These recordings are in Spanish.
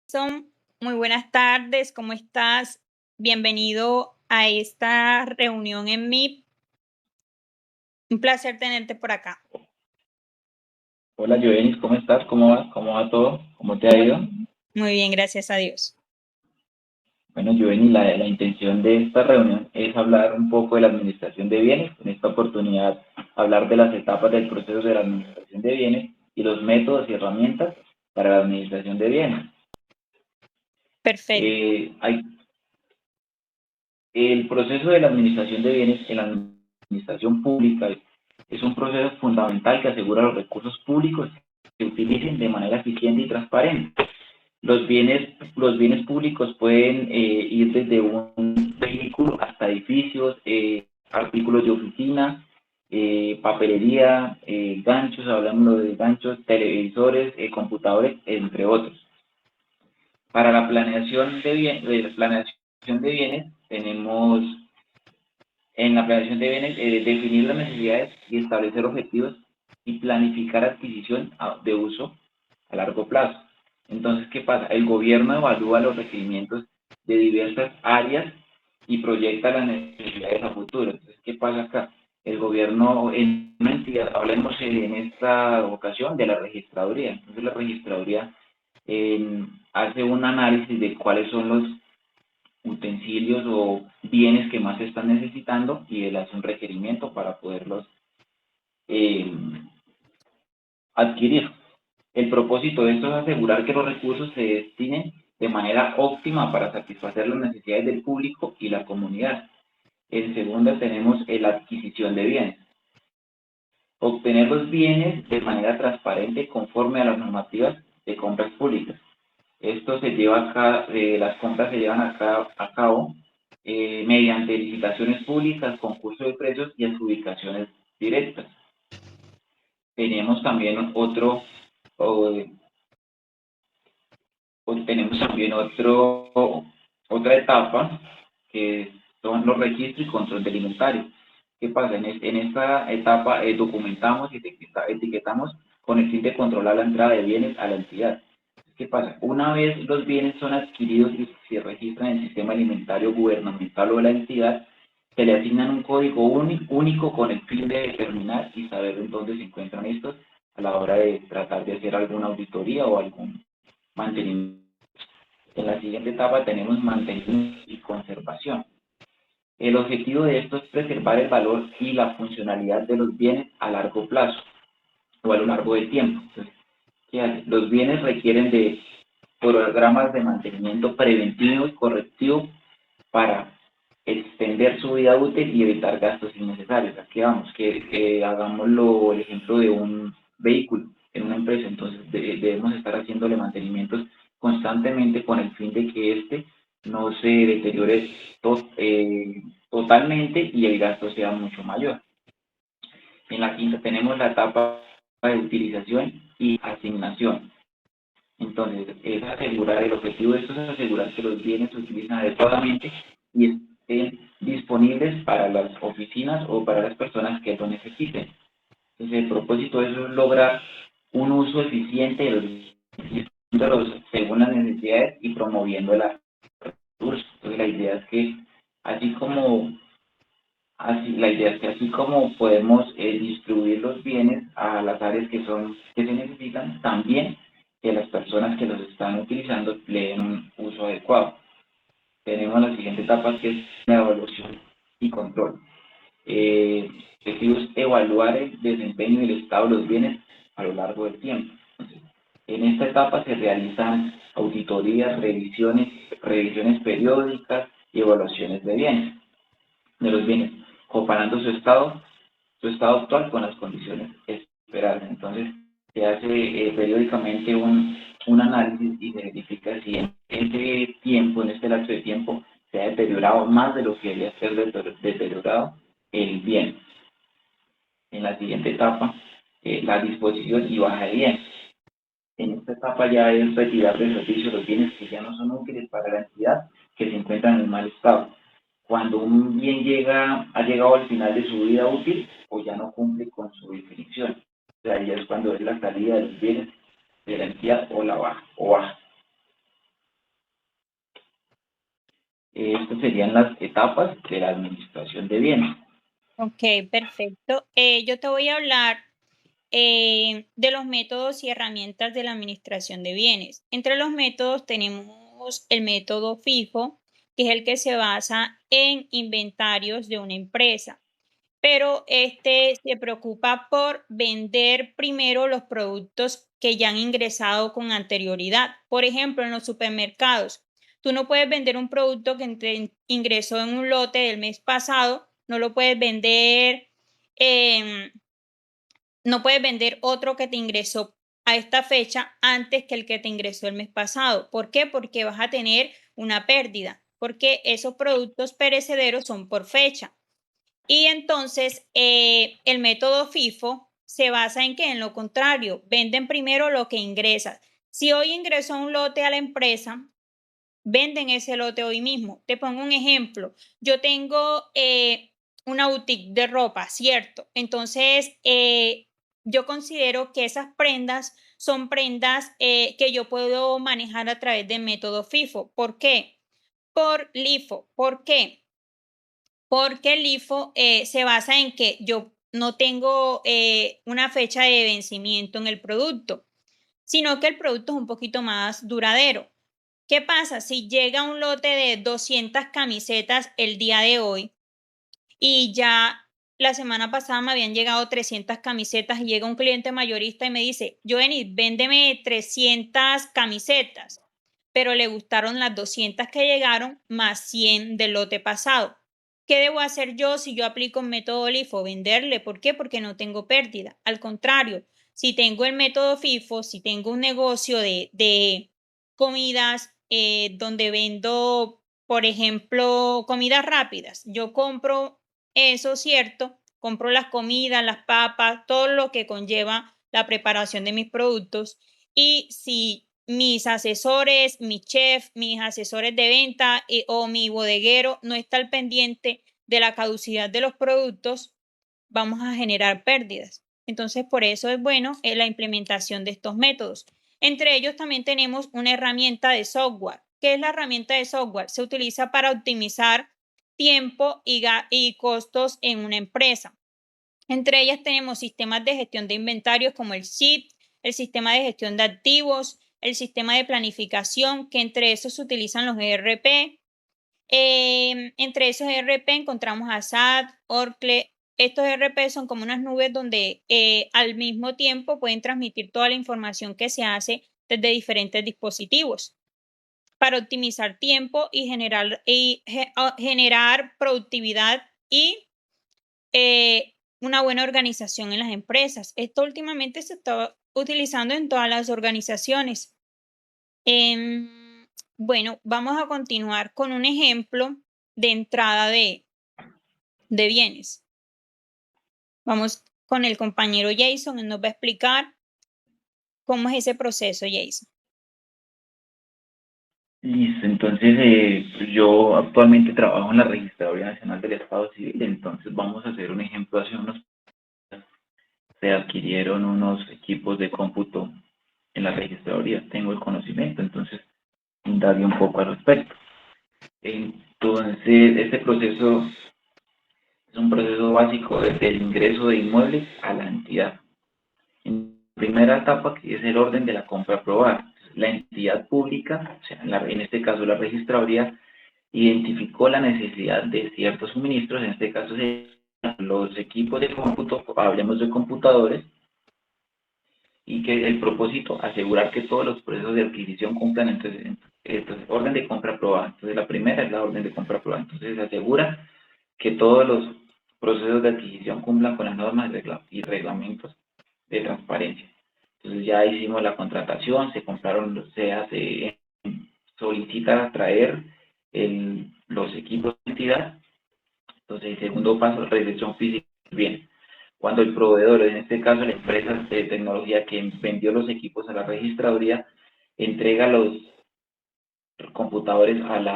Son muy buenas tardes, ¿cómo estás? Bienvenido a esta reunión en Meet. Un placer tenerte por acá. Hola, Jovenis, ¿cómo estás? ¿Cómo vas? ¿Cómo va todo? ¿Cómo te ha Muy, ido? muy bien, gracias a Dios. Bueno, Jovenis, la intención de esta reunión es hablar un poco de la administración de bienes. En esta oportunidad, hablar de las etapas del proceso de la administración de bienes y los métodos y herramientas para la administración de bienes. Perfecto. Hay El proceso de la administración de bienes en la administración pública es un proceso fundamental que asegura los recursos públicos se utilicen de manera eficiente y transparente. Los bienes públicos pueden ir desde un vehículo hasta edificios, artículos de oficina, papelería, ganchos, hablamos de ganchos, televisores, computadores, entre otros. Para la planeación de bienes tenemos en la planeación de bienes, definir las necesidades y establecer objetivos y planificar adquisición de uso a largo plazo. Entonces, ¿qué pasa? El gobierno evalúa los requerimientos de diversas áreas y proyecta las necesidades a futuro. Entonces, ¿qué pasa acá? El gobierno, en una entidad, hablemos en esta ocasión de la registraduría. Entonces, la registraduría hace un análisis de cuáles son los utensilios o bienes que más se están necesitando y él hace un requerimiento para poderlos eh, adquirir. El propósito de esto es asegurar que los recursos se destinen de manera óptima para satisfacer las necesidades del público y la comunidad. En segunda tenemos la adquisición de bienes. Obtener los bienes de manera transparente conforme a las normativas de compras públicas. Esto se lleva acá, las compras se llevan a cabo mediante licitaciones públicas, concursos de precios y adjudicaciones directas. Tenemos también o, otra etapa que son los registros y control de inventario. ¿Qué pasa? En esta etapa documentamos y etiquetamos con el fin de controlar la entrada de bienes a la entidad. ¿Qué pasa? Una vez los bienes son adquiridos y se registran en el sistema alimentario gubernamental o de la entidad, se le asignan un código único con el fin de determinar y saber en dónde se encuentran estos a la hora de tratar de hacer alguna auditoría o algún mantenimiento. En la siguiente etapa tenemos mantenimiento y conservación. El objetivo de esto es preservar el valor y la funcionalidad de los bienes a largo plazo o a lo largo del tiempo. Entonces, ¿qué hace? Los bienes requieren de programas de mantenimiento preventivo y correctivo para extender su vida útil y evitar gastos innecesarios. Aquí vamos, que hagámoslo el ejemplo de un vehículo en una empresa, entonces debemos estar haciéndole mantenimientos constantemente con el fin de que éste no se deteriore totalmente y el gasto sea mucho mayor. En la quinta tenemos la etapa de utilización y asignación. Entonces, el objetivo de esto es asegurar que los bienes se utilizan adecuadamente y estén disponibles para las oficinas o para las personas que lo necesiten. Entonces, el propósito de eso es lograr un uso eficiente de los según las necesidades y promoviendo la recursos. Entonces, la idea es que así como podemos distribuir los bienes a las áreas que se necesitan, también que las personas que los están utilizando le den un uso adecuado. Tenemos la siguiente etapa que es la evaluación y control. El objetivo es evaluar el desempeño y el estado de los bienes a lo largo del tiempo. Entonces, en esta etapa se realizan auditorías, revisiones periódicas y evaluaciones de los bienes, comparando su estado actual con las condiciones esperadas. Entonces, se hace periódicamente un análisis y se verifica si en este lapso de tiempo, se ha deteriorado más de lo que debería ser deteriorado el bien. En la siguiente etapa, la disposición y baja de bienes. En esta etapa ya es retirar del servicio los bienes que ya no son útiles para la entidad, que se encuentran en mal estado. Cuando un bien ha llegado al final de su vida útil o ya no cumple con su definición. O sea, ya es cuando es la salida de los bienes de la entidad o la baja. Estas serían las etapas de la administración de bienes. Ok, perfecto. Yo te voy a hablar de los métodos y herramientas de la administración de bienes. Entre los métodos tenemos el método FIFO, que es el que se basa en inventarios de una empresa, pero este se preocupa por vender primero los productos que ya han ingresado con anterioridad. Por ejemplo, en los supermercados, tú no puedes vender un producto que ingresó en un lote del mes pasado, no lo puedes vender, no puedes vender otro que te ingresó a esta fecha antes que el que te ingresó el mes pasado. ¿Por qué? Porque vas a tener una pérdida, porque esos productos perecederos son por fecha. Y entonces el método FIFO se basa en que, en lo contrario, venden primero lo que ingresas. Si hoy ingresó un lote a la empresa, venden ese lote hoy mismo. Te pongo un ejemplo. Yo tengo una boutique de ropa, ¿cierto? Entonces, yo considero que esas prendas son prendas que yo puedo manejar a través del método FIFO. ¿Por qué? Por LIFO. ¿Por qué? Porque el LIFO se basa en que yo no tengo una fecha de vencimiento en el producto, sino que el producto es un poquito más duradero. ¿Qué pasa? Si llega un lote de 200 camisetas el día de hoy y ya la semana pasada me habían llegado 300 camisetas y llega un cliente mayorista y me dice, Joenny, véndeme 300 camisetas, pero le gustaron las 200 que llegaron más 100 del lote pasado. ¿Qué debo hacer yo si yo aplico un método LIFO? Venderle. ¿Por qué? Porque no tengo pérdida. Al contrario, si tengo el método FIFO, si tengo un negocio de comidas donde vendo, por ejemplo, comidas rápidas, yo compro eso, ¿cierto? Compro las comidas, las papas, todo lo que conlleva la preparación de mis productos. Y si mis asesores, mi chef, mis asesores de venta o mi bodeguero no está al pendiente de la caducidad de los productos, vamos a generar pérdidas. Entonces, por eso es bueno la implementación de estos métodos. Entre ellos también tenemos una herramienta de software. ¿Qué es la herramienta de software? Se utiliza para optimizar tiempo y costos en una empresa. Entre ellas tenemos sistemas de gestión de inventarios como el SIP, el sistema de gestión de activos, el sistema de planificación, que entre esos se utilizan los ERP. Entre esos ERP encontramos a SAP, Oracle. Estos ERP son como unas nubes donde al mismo tiempo pueden transmitir toda la información que se hace desde diferentes dispositivos para optimizar tiempo y generar productividad y una buena organización en las empresas. Esto últimamente se está utilizando en todas las organizaciones. Bueno, vamos a continuar con un ejemplo de entrada de bienes. Vamos con el compañero Jason, él nos va a explicar cómo es ese proceso, Jason. Listo, entonces yo actualmente trabajo en la Registraduría Nacional del Estado Civil, entonces vamos a hacer un ejemplo. Hace unos se adquirieron unos equipos de cómputo en la registraduría, tengo el conocimiento, entonces indague un poco al respecto. Entonces, este proceso es un proceso básico desde el ingreso de inmuebles a la entidad. En la primera etapa, que es el orden de la compra aprobada, la entidad pública, o sea, en este caso la registraduría, identificó la necesidad de ciertos suministros, en este caso los equipos de cómputo, hablemos de computadores, y que el propósito, asegurar que todos los procesos de adquisición cumplan. Entonces, orden de compra aprobada. Entonces, la primera es la orden de compra aprobada. Entonces, se asegura que todos los procesos de adquisición cumplan con las normas y reglamentos de transparencia. Entonces, ya hicimos la contratación, se compraron, solicita traer los equipos de entidad. Entonces, el segundo paso, recepción física del bien. Cuando el proveedor, en este caso la empresa de tecnología que vendió los equipos a la registraduría, entrega los computadores al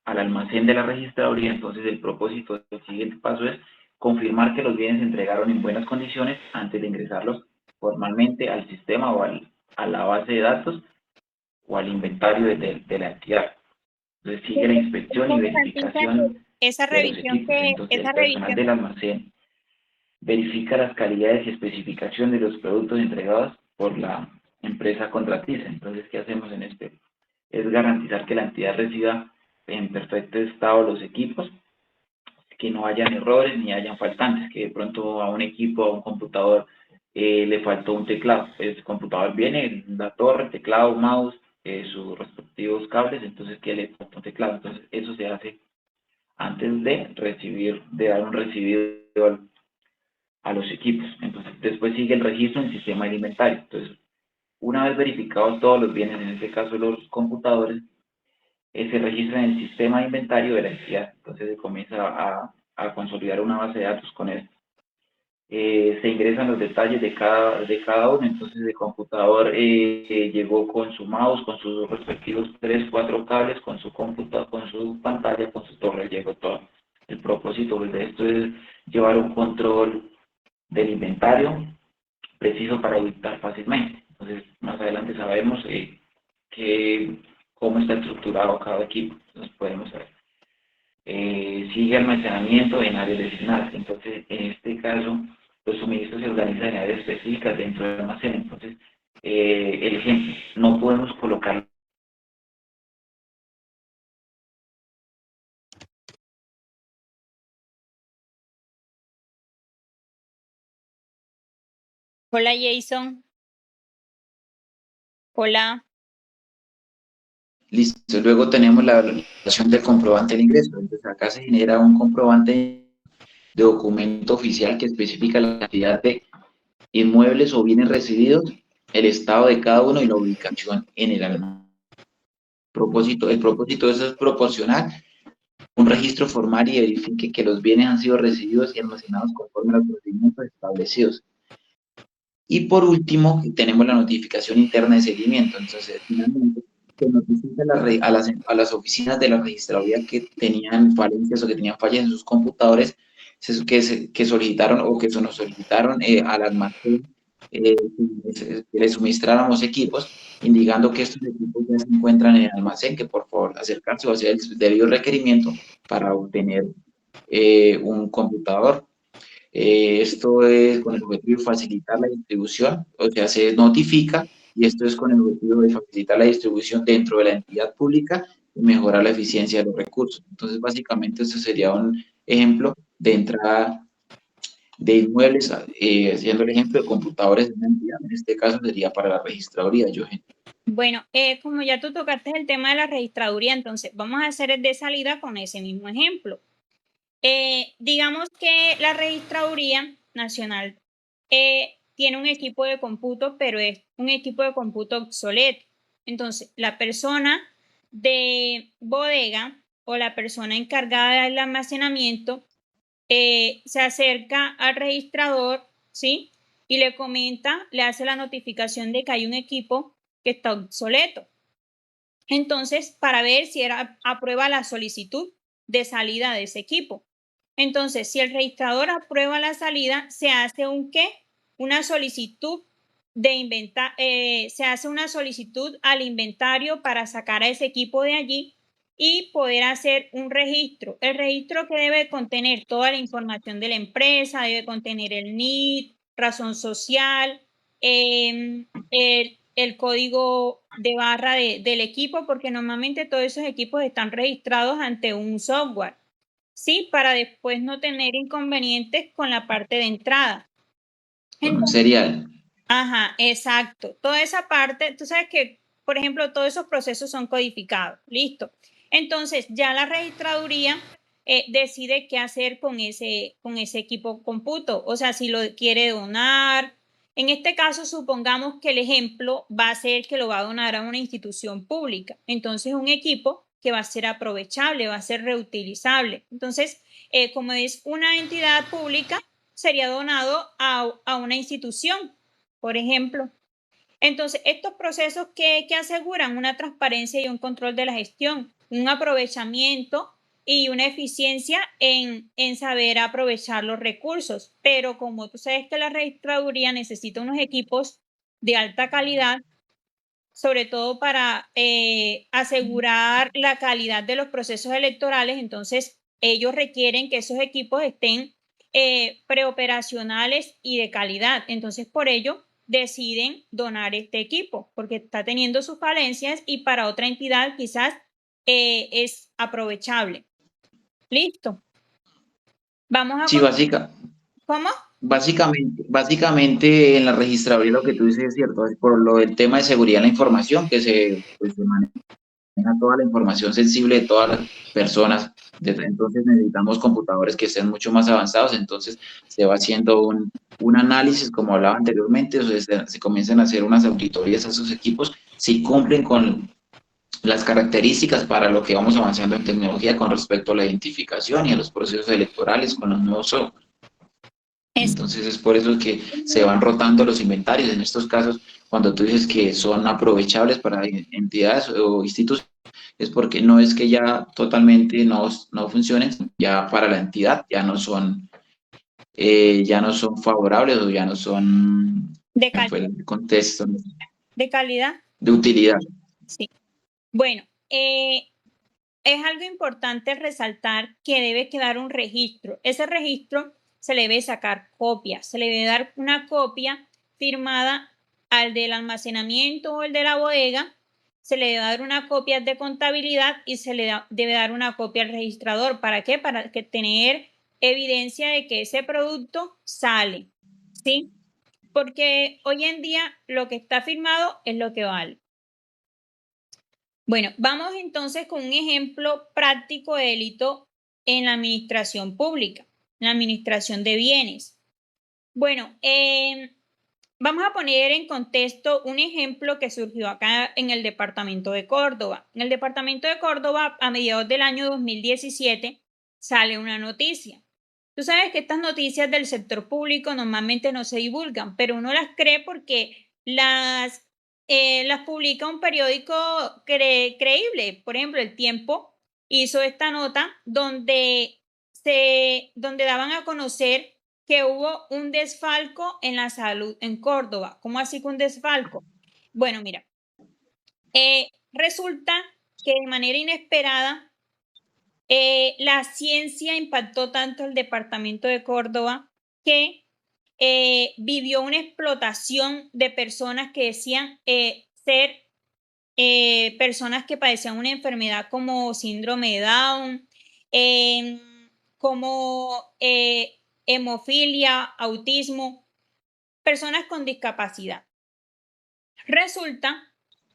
almacén de la registraduría, entonces el propósito del siguiente paso es confirmar que los bienes se entregaron en buenas condiciones antes de ingresarlos formalmente al sistema o a la base de datos o al inventario de la entidad. Entonces sigue la inspección y Garantizan verificación esa de los revisión equipos. Entonces el personal del almacén verifica las calidades y especificación de los productos entregados por la empresa contratista. Entonces, ¿qué hacemos en este? Es garantizar que la entidad reciba en perfecto estado los equipos, que no hayan errores ni hayan faltantes, que de pronto a un equipo, a un computador le faltó un teclado. El computador viene, la torre, teclado, mouse, sus respectivos cables, entonces que le faltó un teclado. Entonces eso se hace antes de recibir, de dar un recibido a los equipos. Entonces después sigue el registro en el sistema de inventario. Entonces una vez verificados todos los bienes, en este caso los computadores, se registra en el sistema de inventario de la entidad. Entonces se comienza a consolidar una base de datos con esto. Se ingresan los detalles de cada uno, entonces el computador llegó con su mouse, con sus respectivos 3 4 cables, con su computador, con su pantalla, con su torre, llegó todo. El propósito de esto es llevar un control del inventario preciso para editar fácilmente. Entonces, más adelante sabemos cómo está estructurado cada equipo. Entonces, podemos saber. Sigue almacenamiento en áreas designadas. Entonces, en este caso, los suministros se organizan en áreas específicas dentro del almacén. Entonces, el ejemplo, no podemos colocar. Hola Jason, hola. Listo, luego tenemos la relación del comprobante del ingreso. Entonces, acá se genera un comprobante de documento oficial que especifica la cantidad de inmuebles o bienes recibidos, el estado de cada uno y la ubicación en el almacén. El propósito de eso es proporcionar un registro formal y verifique que los bienes han sido recibidos y almacenados conforme a los procedimientos establecidos. Y por último, tenemos la notificación interna de seguimiento. Entonces, finalmente, se notifica a las oficinas de la registraduría que tenían falencias o que tenían fallas en sus computadores, que solicitaron o que nos solicitaron al almacén que les suministráramos equipos, indicando que estos equipos ya se encuentran en el almacén, que por favor acercarse o hacer el debido requerimiento para obtener un computador. Esto es con el objetivo de facilitar la distribución, o sea, se notifica y esto es con el objetivo de facilitar la distribución dentro de la entidad pública y mejorar la eficiencia de los recursos. Entonces, básicamente, esto sería un ejemplo de entrada de inmuebles, haciendo el ejemplo de computadores de una entidad. En este caso sería para la registraduría, Jochen. Bueno, como ya tú tocaste el tema de la registraduría, entonces vamos a hacer el de salida con ese mismo ejemplo. Digamos que la registraduría nacional tiene un equipo de cómputo, pero es un equipo de cómputo obsoleto. Entonces, la persona de bodega o la persona encargada del almacenamiento se acerca al registrador, ¿sí? Y le comenta, le hace la notificación de que hay un equipo que está obsoleto. Entonces, para ver si aprueba la solicitud de salida de ese equipo. Entonces, si el registrador aprueba la salida, se hace una solicitud se hace una solicitud al inventario para sacar a ese equipo de allí y poder hacer un registro. El registro que debe contener toda la información de la empresa, debe contener el NID, razón social, el código de barra del equipo, porque normalmente todos esos equipos están registrados ante un software, ¿sí? Para después no tener inconvenientes con la parte de entrada. Con un serial. Ajá, exacto. Toda esa parte, tú sabes que, por ejemplo, todos esos procesos son codificados. Listo. Entonces, ya la registraduría decide qué hacer con ese equipo cómputo. O sea, si lo quiere donar. En este caso, supongamos que el ejemplo va a ser que lo va a donar a una institución pública. Entonces, un equipo que va a ser aprovechable, va a ser reutilizable. Entonces, como es una entidad pública, sería donado a una institución, por ejemplo. Entonces, estos procesos que aseguran una transparencia y un control de la gestión, un aprovechamiento y una eficiencia en saber aprovechar los recursos. Pero como tú sabes que la registraduría necesita unos equipos de alta calidad, sobre todo para asegurar la calidad de los procesos electorales. Entonces, ellos requieren que esos equipos estén preoperacionales y de calidad. Entonces, por ello, deciden donar este equipo, porque está teniendo sus falencias y para otra entidad quizás es aprovechable. Listo. Vamos a Sí, ¿Cómo? básicamente en la registraduría lo que tú dices es cierto, es por lo del tema de seguridad de la información, que se maneja toda la información sensible de todas las personas. Entonces necesitamos computadores que estén mucho más avanzados, entonces se va haciendo un análisis, como hablaba anteriormente, o sea, se comienzan a hacer unas auditorías a esos equipos, si cumplen con las características para lo que vamos avanzando en tecnología con respecto a la identificación y a los procesos electorales con los nuevos software. Entonces es por eso que se van rotando los inventarios. En estos casos, cuando tú dices que son aprovechables para entidades o institutos, es porque no es que ya totalmente no funcionen, ya para la entidad ya no son favorables o ya no son, De fue calidad. el contexto, De calidad. de utilidad. Sí. Bueno, es algo importante resaltar que debe quedar un registro. Ese registro se le debe sacar copia, se le debe dar una copia firmada al del almacenamiento o el de la bodega, se le debe dar una copia de contabilidad y se le debe dar una copia al registrador. ¿Para qué? Para que tener evidencia de que ese producto sale, ¿sí? Porque hoy en día lo que está firmado es lo que vale. Bueno, vamos entonces con un ejemplo práctico de delito en la administración pública, en la administración de bienes. Bueno, vamos a poner en contexto un ejemplo que surgió acá en el departamento de Córdoba. En el departamento de Córdoba, a mediados del año 2017, sale una noticia. Tú sabes que estas noticias del sector público normalmente no se divulgan, pero uno las cree porque las publica un periódico creíble. Por ejemplo, El Tiempo hizo esta nota donde daban a conocer que hubo un desfalco en la salud en Córdoba. ¿Cómo así que un desfalco? Bueno, mira, resulta que de manera inesperada la ciencia impactó tanto el departamento de Córdoba que vivió una explotación de personas que decían ser personas que padecían una enfermedad como síndrome de Down, como hemofilia, autismo, personas con discapacidad. Resulta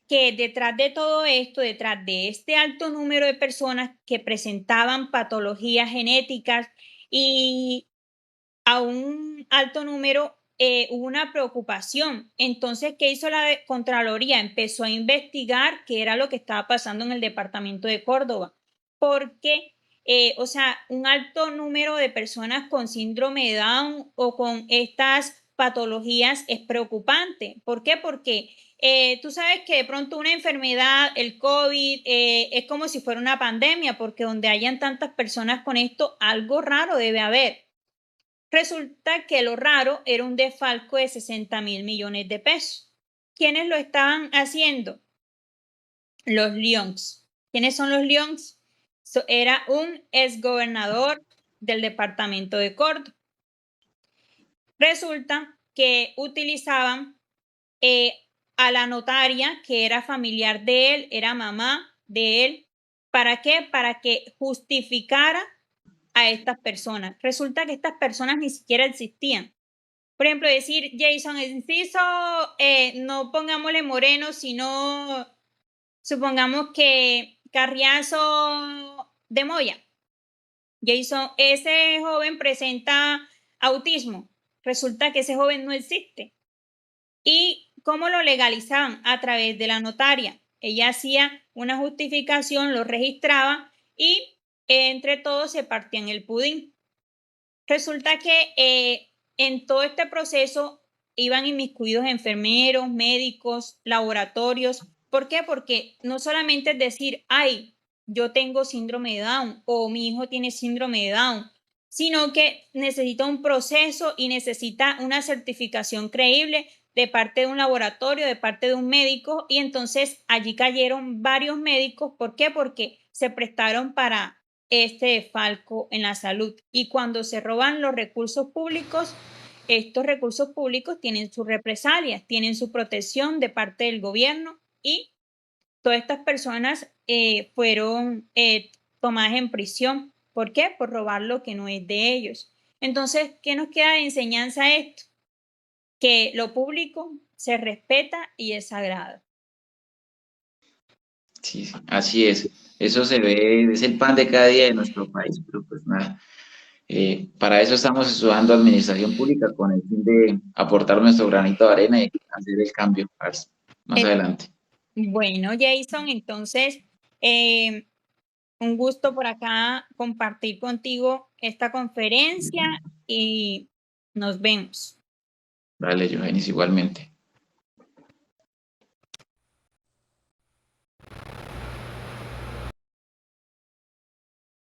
que detrás de todo esto, detrás de este alto número de personas que presentaban patologías genéticas y a un alto número hubo una preocupación. Entonces, ¿qué hizo la Contraloría? Empezó a investigar qué era lo que estaba pasando en el departamento de Córdoba, porque, o sea, un alto número de personas con síndrome de Down o con estas patologías es preocupante. ¿Por qué? Porque tú sabes que de pronto una enfermedad, el COVID, es como si fuera una pandemia, porque donde hayan tantas personas con esto, algo raro debe haber. Resulta que lo raro era un desfalco de 60.000 millones de pesos. ¿Quiénes lo estaban haciendo? Los Leons. ¿Quiénes son los Leons? Era un exgobernador del departamento de Córdoba. Resulta que utilizaban a la notaria, que era familiar de él, era mamá de él. ¿Para qué? Para que justificara a estas personas. Resulta que estas personas ni siquiera existían. Por ejemplo, decir Jason Enciso, no pongámosle Moreno, sino supongamos que Carriazo de Moya. Jason, ese joven presenta autismo. Resulta que ese joven no existe. ¿Y cómo lo legalizaban? A través de la notaria. Ella hacía una justificación, lo registraba y entre todos se partían el pudín. Resulta que en todo este proceso iban inmiscuidos enfermeros, médicos, laboratorios. ¿Por qué? Porque no solamente es decir, ay, yo tengo síndrome de Down o mi hijo tiene síndrome de Down, sino que necesita un proceso y necesita una certificación creíble de parte de un laboratorio, de parte de un médico, y entonces allí cayeron varios médicos. ¿Por qué? Porque se prestaron para este desfalco en la salud. Y cuando se roban los recursos públicos, estos recursos públicos tienen sus represalias, tienen su protección de parte del gobierno, y todas estas personas fueron tomadas en prisión. ¿Por qué? Por robar lo que no es de ellos. Entonces, ¿qué nos queda de enseñanza esto? Que lo público se respeta y es sagrado. Sí, así es. Eso se ve, es el pan de cada día de nuestro país, pero pues nada. Para eso estamos estudiando administración pública con el fin de aportar nuestro granito de arena y hacer el cambio más Eh, adelante. bueno, Jason, entonces, un gusto por acá compartir contigo esta conferencia y nos vemos. Dale, Jovenis, igualmente.